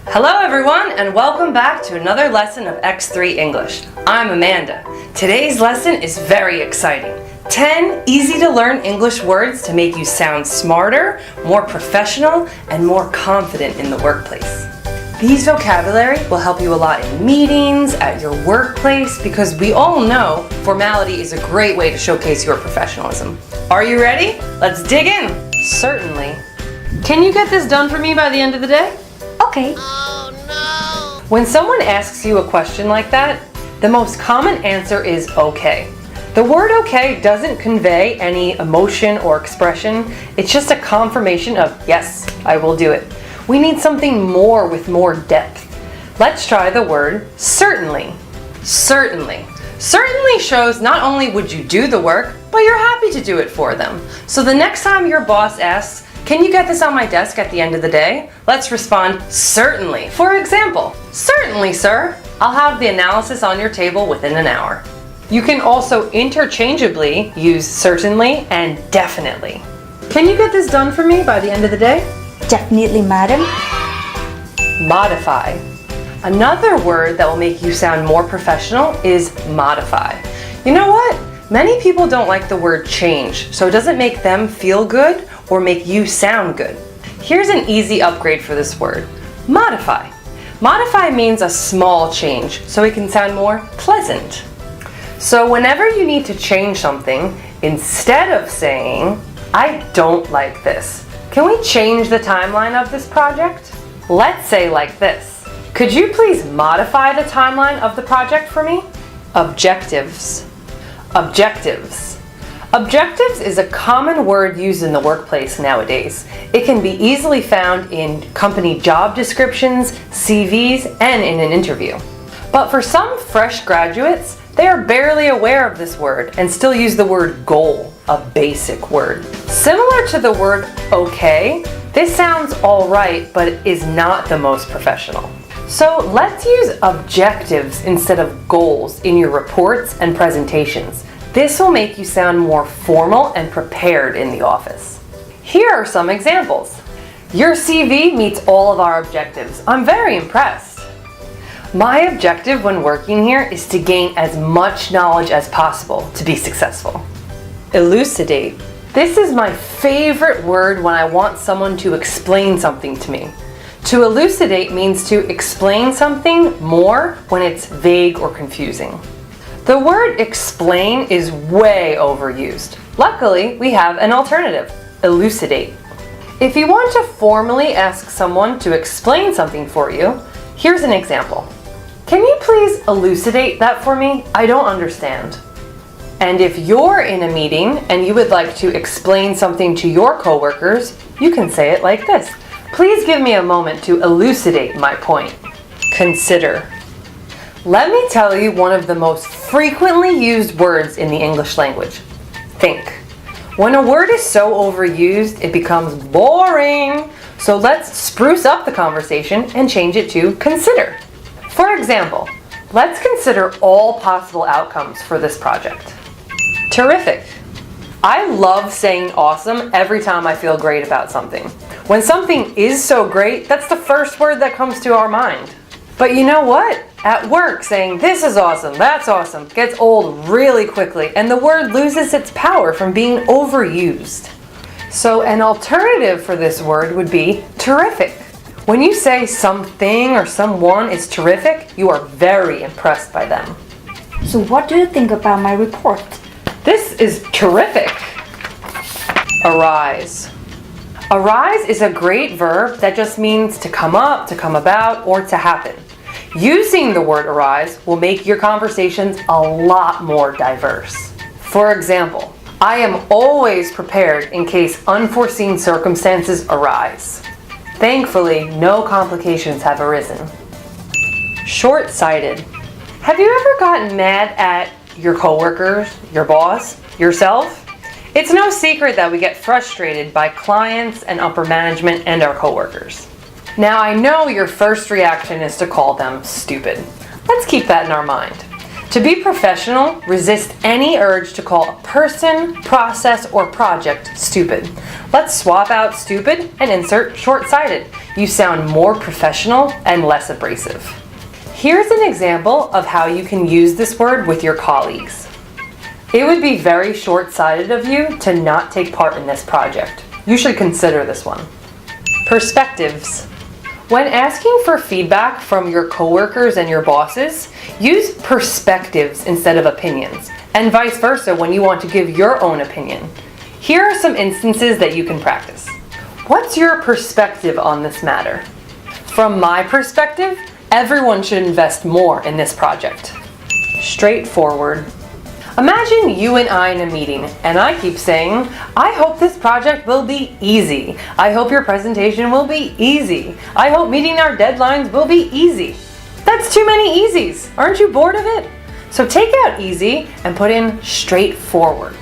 Hello everyone, and welcome back to another lesson of X3 English. I'm Amanda. Today's lesson is very exciting. 10 easy to learn English words to make you sound smarter, more professional, and more confident in the workplace. These vocabulary will help you a lot in meetings, at your workplace, because we all know formality is a great way to showcase your professionalism. Are you ready? Let's dig in! Certainly. Can you get this done for me by the end of the day? Okay. Oh no! When someone asks you a question like that, the most common answer is okay. The word okay doesn't convey any emotion or expression. It's just a confirmation of, yes, I will do it. We need something more with more depth. Let's try the word certainly. Certainly. Certainly shows not only would you do the work, but you're happy to do it for them. So the next time your boss asks, can you get this on my desk at the end of the day? Let's respond, certainly. For example, certainly, sir. I'll have the analysis on your table within an hour. You can also interchangeably use certainly and definitely. Can you get this done for me by the end of the day? Definitely, madam. Modify. Another word that will make you sound more professional is modify. You know what? Many people don't like the word change, so it doesn't make them feel good or make you sound good. Here's an easy upgrade for this word. Modify. Modify means a small change, so it can sound more pleasant. So whenever you need to change something, instead of saying, I don't like this, can we change the timeline of this project? Let's say like this. Could you please modify the timeline of the project for me? Objectives. Objectives. Objectives is a common word used in the workplace nowadays. It can be easily found in company job descriptions, CVs, and in an interview. But for some fresh graduates, they are barely aware of this word and still use the word goal, a basic word. Similar to the word okay, this sounds alright, but is not the most professional. So let's use objectives instead of goals in your reports and presentations. This will make you sound more formal and prepared in the office. Here are some examples. Your CV meets all of our objectives. I'm very impressed. My objective when working here is to gain as much knowledge as possible to be successful. Elucidate. This is my favorite word when I want someone to explain something to me. To elucidate means to explain something more when it's vague or confusing. The word explain is way overused. Luckily, we have an alternative, elucidate. If you want to formally ask someone to explain something for you, here's an example. Can you please elucidate that for me? I don't understand. And if you're in a meeting and you would like to explain something to your coworkers, you can say it like this. Please give me a moment to elucidate my point. Consider. Let me tell you one of the most frequently used words in the English language. Think. When a word is so overused, it becomes boring. So let's spruce up the conversation and change it to consider. For example, let's consider all possible outcomes for this project. Terrific. I love saying awesome every time I feel great about something. When something is so great, that's the first word that comes to our mind. But you know what? At work, saying this is awesome, that's awesome, gets old really quickly, and the word loses its power from being overused. So an alternative for this word would be terrific. When you say something or someone is terrific, you are very impressed by them. So what do you think about my report? This is terrific. Arise. Arise is a great verb that just means to come up, to come about, or to happen. Using the word arise will make your conversations a lot more diverse. For example, I am always prepared in case unforeseen circumstances arise. Thankfully, no complications have arisen. Short-sighted. Have you ever gotten mad at your coworkers, your boss, yourself? It's no secret that we get frustrated by clients and upper management and our coworkers. Now I know your first reaction is to call them stupid. Let's keep that in our mind. To be professional, resist any urge to call a person, process, or project stupid. Let's swap out stupid and insert short-sighted. You sound more professional and less abrasive. Here's an example of how you can use this word with your colleagues. It would be very short-sighted of you to not take part in this project. You should consider this one. Perspectives. When asking for feedback from your coworkers and your bosses, use perspectives instead of opinions, and vice versa when you want to give your own opinion. Here are some instances that you can practice. What's your perspective on this matter? From my perspective, everyone should invest more in this project. Straightforward. Imagine you and I in a meeting, and I keep saying, I hope this project will be easy. I hope your presentation will be easy. I hope meeting our deadlines will be easy. That's too many easies. Aren't you bored of it? So take out easy and put in straightforward.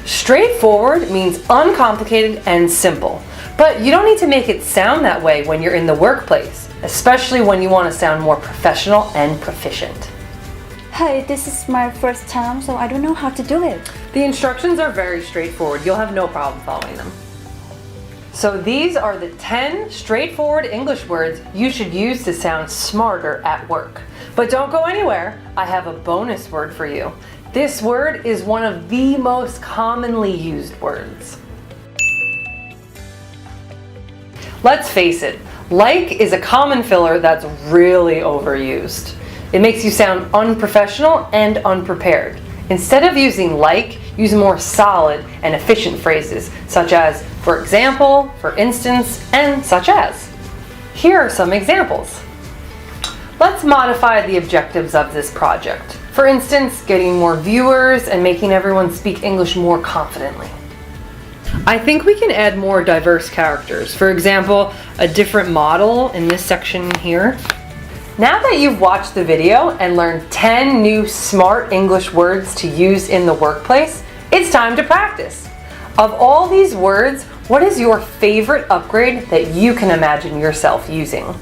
Straightforward means uncomplicated and simple, but you don't need to make it sound that way when you're in the workplace, especially when you want to sound more professional and proficient. Hey, this is my first time, so I don't know how to do it. The instructions are very straightforward. You'll have no problem following them. So these are the 10 straightforward English words you should use to sound smarter at work. But don't go anywhere. I have a bonus word for you. This word is one of the most commonly used words. Let's face it, like is a common filler that's really overused. It makes you sound unprofessional and unprepared. Instead of using like, use more solid and efficient phrases, such as for example, for instance, and such as. Here are some examples. Let's modify the objectives of this project. For instance, getting more viewers and making everyone speak English more confidently. I think we can add more diverse characters. For example, a different model in this section here. Now that you've watched the video and learned 10 new smart English words to use in the workplace, it's time to practice. Of all these words, what is your favorite upgrade that you can imagine yourself using?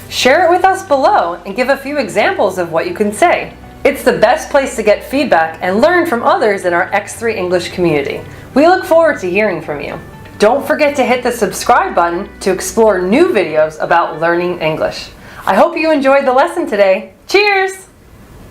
Share it with us below and give a few examples of what you can say. It's the best place to get feedback and learn from others in our X3 English community. We look forward to hearing from you. Don't forget to hit the subscribe button to explore new videos about learning English. I hope you enjoyed the lesson today. Cheers!